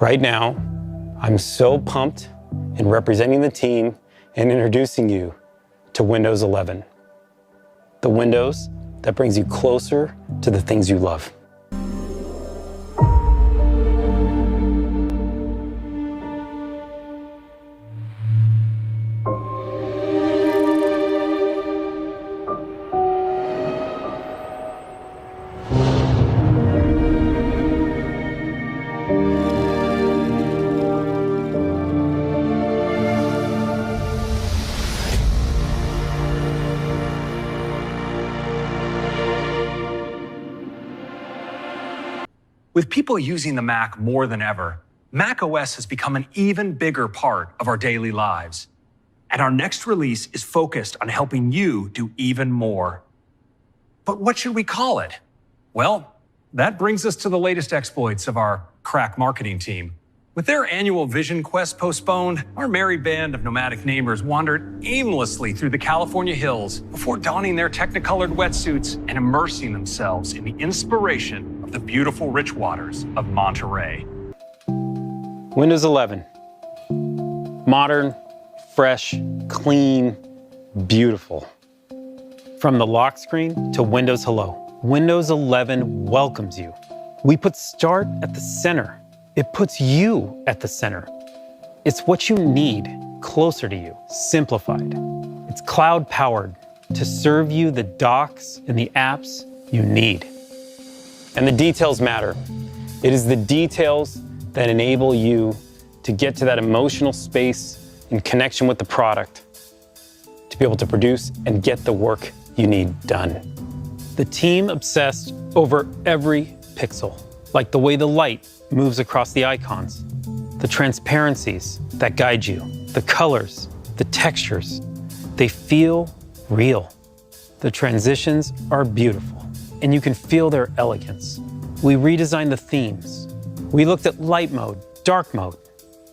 Right now, I'm so pumped in representing the team and introducing you to Windows 11. The Windows that brings you closer to the things you love. With people using the Mac more than ever, macOS has become an even bigger part of our daily lives. And our next release is focused on helping you do even more. But what should we call it? Well, that brings us to the latest exploits of our crack marketing team. With their annual Vision Quest postponed, our merry band of nomadic namers wandered aimlessly through the California hills before donning their technicolored wetsuits and immersing themselves in the inspiration of the beautiful rich waters of Monterey. Windows 11. Modern, fresh, clean, beautiful. From the lock screen to Windows Hello, Windows 11 welcomes you. We put Start at the center. It puts you at the center. It's what you need closer to you, simplified. It's cloud-powered to serve you the docs and the apps you need. And the details matter. It is the details that enable you to get to that emotional space in connection with the product, to be able to produce and get the work you need done. The team obsessed over every pixel, like the way the light moves across the icons, the transparencies that guide you, the colors, the textures. They feel real. The transitions are beautiful, and you can feel their elegance. We redesigned the themes. We looked at light mode, dark mode,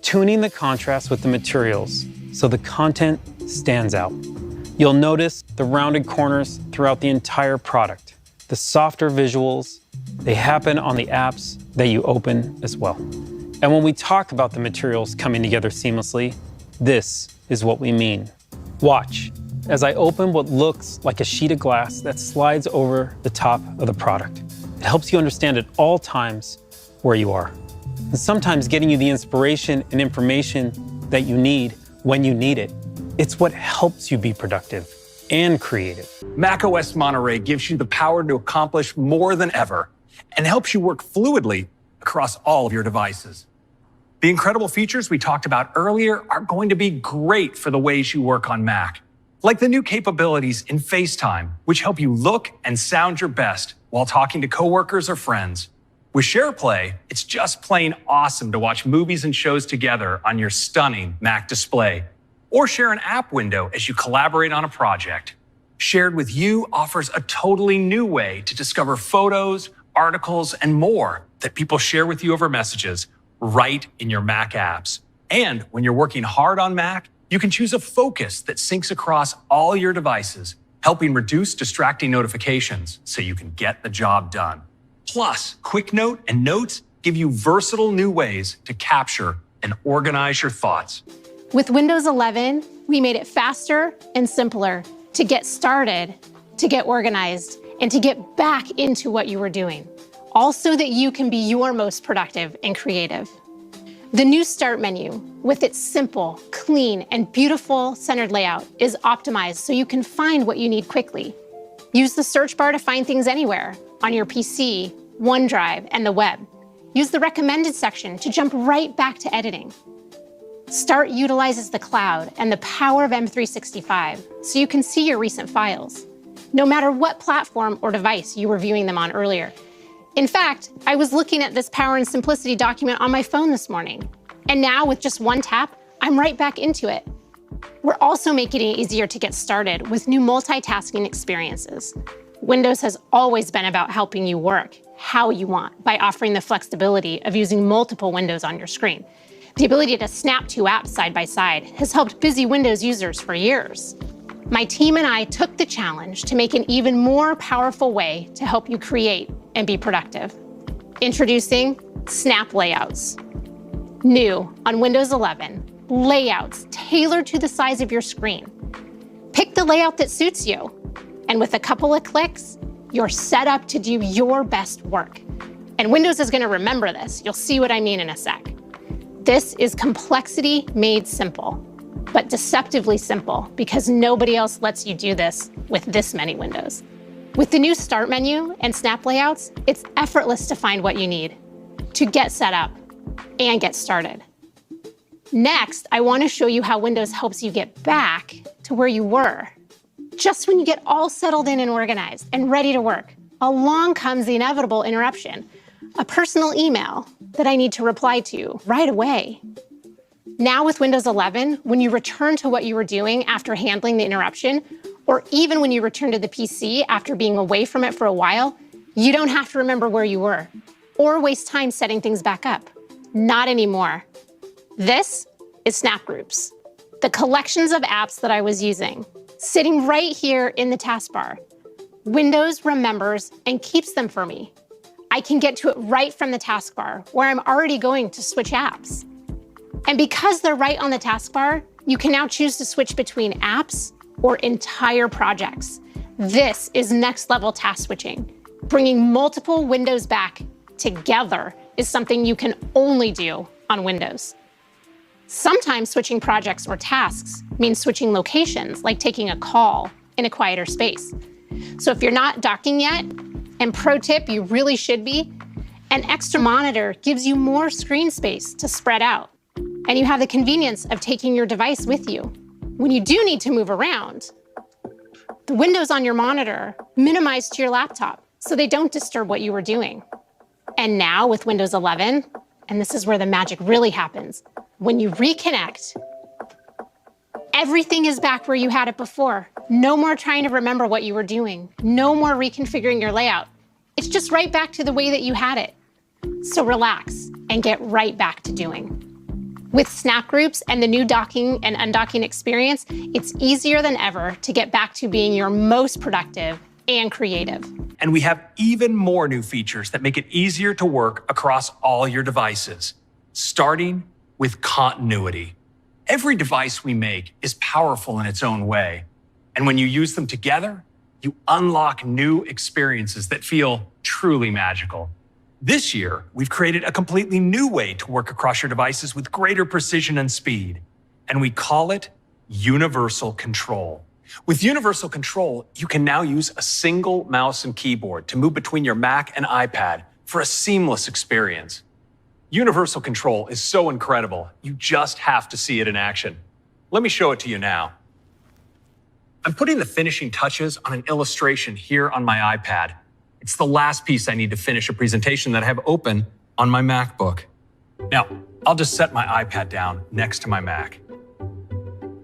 tuning the contrast with the materials so the content stands out. You'll notice the rounded corners throughout the entire product. The softer visuals, they happen on the apps that you open as well. And when we talk about the materials coming together seamlessly, this is what we mean. Watch as I open what looks like a sheet of glass that slides over the top of the product. It helps you understand at all times where you are. And sometimes getting you the inspiration and information that you need when you need it. It's what helps you be productive and creative. macOS Monterey gives you the power to accomplish more than ever and helps you work fluidly across all of your devices. The incredible features we talked about earlier are going to be great for the ways you work on Mac, like the new capabilities in FaceTime, which help you look and sound your best while talking to coworkers or friends. With SharePlay, it's just plain awesome to watch movies and shows together on your stunning Mac display, or share an app window as you collaborate on a project. Shared with You offers a totally new way to discover photos, articles, and more that people share with you over messages right in your Mac apps. And when you're working hard on Mac, you can choose a focus that syncs across all your devices, helping reduce distracting notifications so you can get the job done. Plus, Quick Note and Notes give you versatile new ways to capture and organize your thoughts. With Windows 11, we made it faster and simpler to get started, to get organized, and to get back into what you were doing, all so that you can be your most productive and creative. The new Start menu, with its simple, clean, and beautiful centered layout, is optimized so you can find what you need quickly. Use the search bar to find things anywhere, on your PC, OneDrive, and the web. Use the recommended section to jump right back to editing. Start utilizes the cloud and the power of M365 so you can see your recent files, no matter what platform or device you were viewing them on earlier. In fact, I was looking at this Power and Simplicity document on my phone this morning, and now with just one tap, I'm right back into it. We're also making it easier to get started with new multitasking experiences. Windows has always been about helping you work how you want by offering the flexibility of using multiple windows on your screen. The ability to snap two apps side by side has helped busy Windows users for years. My team and I took the challenge to make an even more powerful way to help you create and be productive. Introducing Snap Layouts. New on Windows 11, layouts tailored to the size of your screen. Pick the layout that suits you, and with a couple of clicks, you're set up to do your best work. And Windows is going to remember this. You'll see what I mean in a sec. This is complexity made simple, but deceptively simple because nobody else lets you do this with this many windows. With the new Start menu and Snap layouts, it's effortless to find what you need to get set up and get started. Next, I want to show you how Windows helps you get back to where you were. Just when you get all settled in and organized and ready to work, along comes the inevitable interruption, a personal email that I need to reply to right away. Now with Windows 11, when you return to what you were doing after handling the interruption, or even when you return to the PC after being away from it for a while, you don't have to remember where you were or waste time setting things back up. Not anymore. This is Snap Groups, the collections of apps that I was using, sitting right here in the taskbar. Windows remembers and keeps them for me. I can get to it right from the taskbar where I'm already going to switch apps. And because they're right on the taskbar, you can now choose to switch between apps or entire projects. This is next level task switching. Bringing multiple windows back together is something you can only do on Windows. Sometimes switching projects or tasks means switching locations, like taking a call in a quieter space. So if you're not docking yet, and pro tip, you really should be, an extra monitor gives you more screen space to spread out. And you have the convenience of taking your device with you. When you do need to move around, the windows on your monitor minimize to your laptop so they don't disturb what you were doing. And now with Windows 11, and this is where the magic really happens, when you reconnect, everything is back where you had it before. No more trying to remember what you were doing. No more reconfiguring your layout. It's just right back to the way that you had it. So relax and get right back to doing. With Snap Groups and the new docking and undocking experience, it's easier than ever to get back to being your most productive and creative. And we have even more new features that make it easier to work across all your devices, starting with continuity. Every device we make is powerful in its own way. And when you use them together, you unlock new experiences that feel truly magical. This year, we've created a completely new way to work across your devices with greater precision and speed, and we call it Universal Control. With Universal Control, you can now use a single mouse and keyboard to move between your Mac and iPad for a seamless experience. Universal Control is so incredible, you just have to see it in action. Let me show it to you now. I'm putting the finishing touches on an illustration here on my iPad. It's the last piece I need to finish a presentation that I have open on my MacBook. Now, I'll just set my iPad down next to my Mac.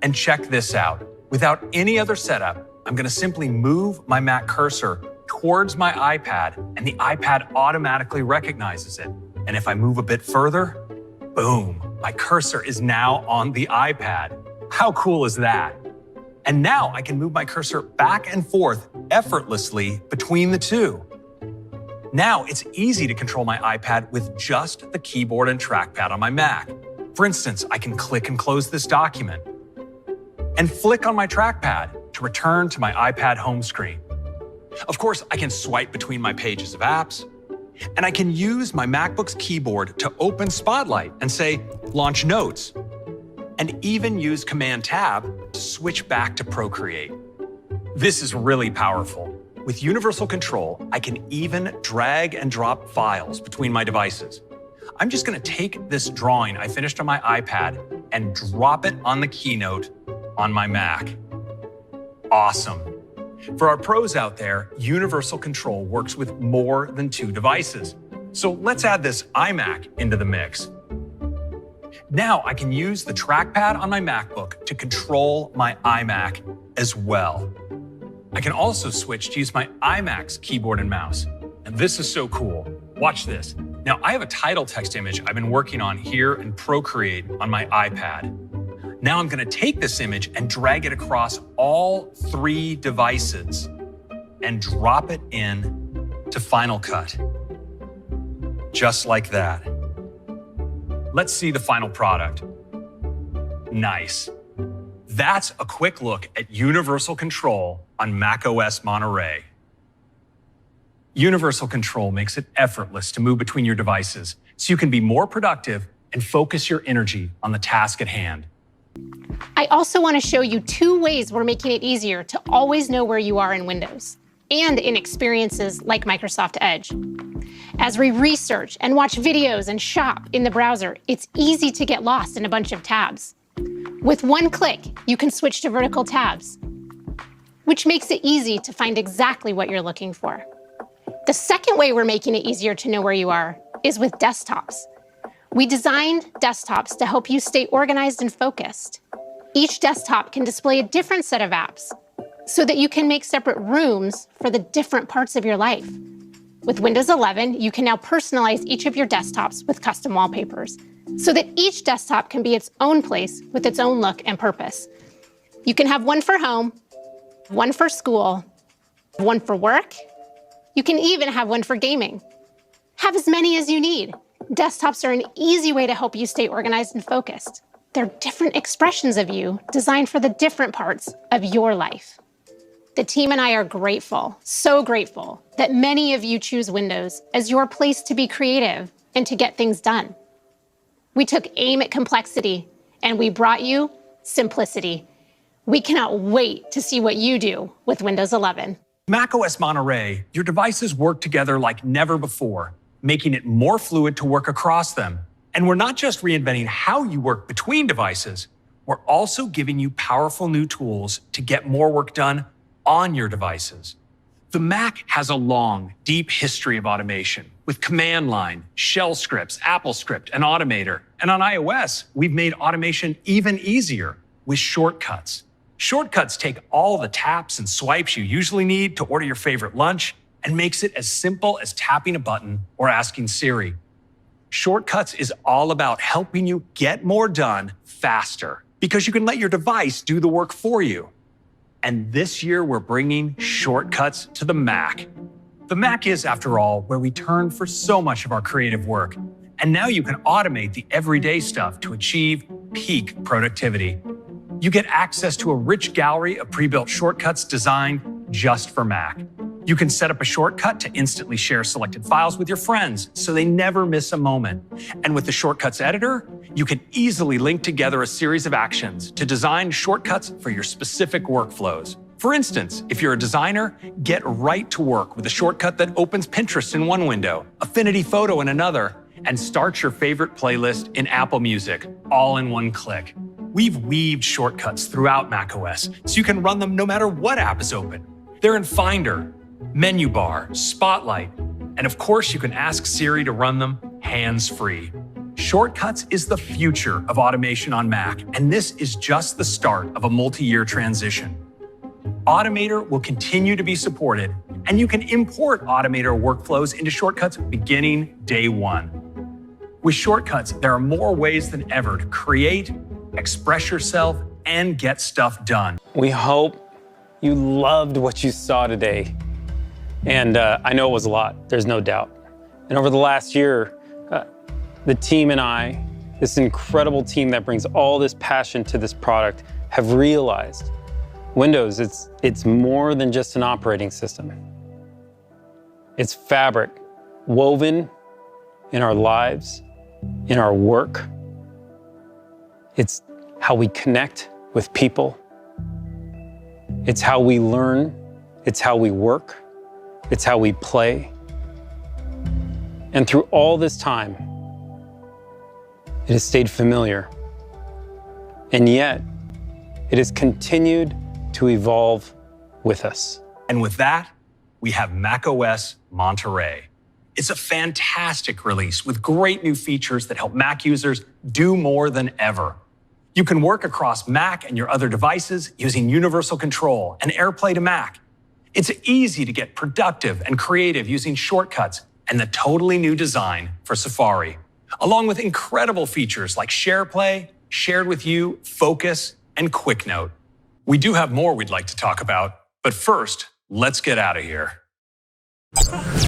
And check this out. Without any other setup, I'm going to simply move my Mac cursor towards my iPad, and the iPad automatically recognizes it. And if I move a bit further, boom, my cursor is now on the iPad. How cool is that? And now I can move my cursor back and forth effortlessly between the two. Now it's easy to control my iPad with just the keyboard and trackpad on my Mac. For instance, I can click and close this document and flick on my trackpad to return to my iPad home screen. Of course, I can swipe between my pages of apps, and I can use my MacBook's keyboard to open Spotlight and say, Launch Notes, and even use Command-Tab to switch back to Procreate. This is really powerful. With Universal Control, I can even drag and drop files between my devices. I'm just going to take this drawing I finished on my iPad and drop it on the keynote on my Mac. Awesome. For our pros out there, Universal Control works with more than 2 devices. So let's add this iMac into the mix. Now I can use the trackpad on my MacBook to control my iMac as well. I can also switch to use my iMac's keyboard and mouse. And this is so cool. Watch this. Now I have a title text image I've been working on here in Procreate on my iPad. Now I'm going to take this image and drag it across all 3 devices and drop it in to Final Cut. Just like that. Let's see the final product. Nice. That's a quick look at Universal Control on macOS Monterey. Universal Control makes it effortless to move between your devices so you can be more productive and focus your energy on the task at hand. I also want to show you 2 ways we're making it easier to always know where you are in Windows and in experiences like Microsoft Edge. As we research and watch videos and shop in the browser, it's easy to get lost in a bunch of tabs. With one click, you can switch to vertical tabs, which makes it easy to find exactly what you're looking for. The second way we're making it easier to know where you are is with desktops. We designed desktops to help you stay organized and focused. Each desktop can display a different set of apps so that you can make separate rooms for the different parts of your life. With Windows 11, you can now personalize each of your desktops with custom wallpapers so that each desktop can be its own place with its own look and purpose. You can have one for home, one for school, one for work. You can even have one for gaming. Have as many as you need. Desktops are an easy way to help you stay organized and focused. They're different expressions of you designed for the different parts of your life. The team and I are grateful, so grateful, that many of you choose Windows as your place to be creative and to get things done. We took aim at complexity and we brought you simplicity. We cannot wait to see what you do with Windows 11. macOS Monterey, your devices work together like never before, making it more fluid to work across them. And we're not just reinventing how you work between devices, we're also giving you powerful new tools to get more work done on your devices. The Mac has a long, deep history of automation with command line, shell scripts, Apple script, and Automator. And on iOS, we've made automation even easier with shortcuts. Shortcuts take all the taps and swipes you usually need to order your favorite lunch and makes it as simple as tapping a button or asking Siri. Shortcuts is all about helping you get more done faster because you can let your device do the work for you. And this year, we're bringing shortcuts to the Mac. The Mac is, after all, where we turn for so much of our creative work. And now you can automate the everyday stuff to achieve peak productivity. You get access to a rich gallery of pre-built shortcuts designed just for Mac. You can set up a shortcut to instantly share selected files with your friends so they never miss a moment. And with the Shortcuts editor, you can easily link together a series of actions to design shortcuts for your specific workflows. For instance, if you're a designer, get right to work with a shortcut that opens Pinterest in one window, Affinity Photo in another, and starts your favorite playlist in Apple Music, all in one click. We've weaved shortcuts throughout macOS so you can run them no matter what app is open. They're in Finder, Menu Bar, Spotlight, and of course you can ask Siri to run them hands-free. Shortcuts is the future of automation on Mac, and this is just the start of a multi-year transition. Automator will continue to be supported, and you can import Automator workflows into Shortcuts beginning day one. With Shortcuts, there are more ways than ever to create, express yourself, and get stuff done. We hope you loved what you saw today. And I know it was a lot, there's no doubt. And over the last year, the team and I, this incredible team that brings all this passion to this product, have realized Windows, it's more than just an operating system. It's fabric woven in our lives, in our work. It's how we connect with people. It's how we learn. It's how we work. It's how we play. And through all this time, it has stayed familiar. And yet, it has continued to evolve with us. And with that, we have macOS Monterey. It's a fantastic release with great new features that help Mac users do more than ever. You can work across Mac and your other devices using Universal Control and AirPlay to Mac. It's easy to get productive and creative using shortcuts and the totally new design for Safari, along with incredible features like SharePlay, Shared with You, Focus, and Quick Note. We do have more we'd like to talk about, but first, let's get out of here.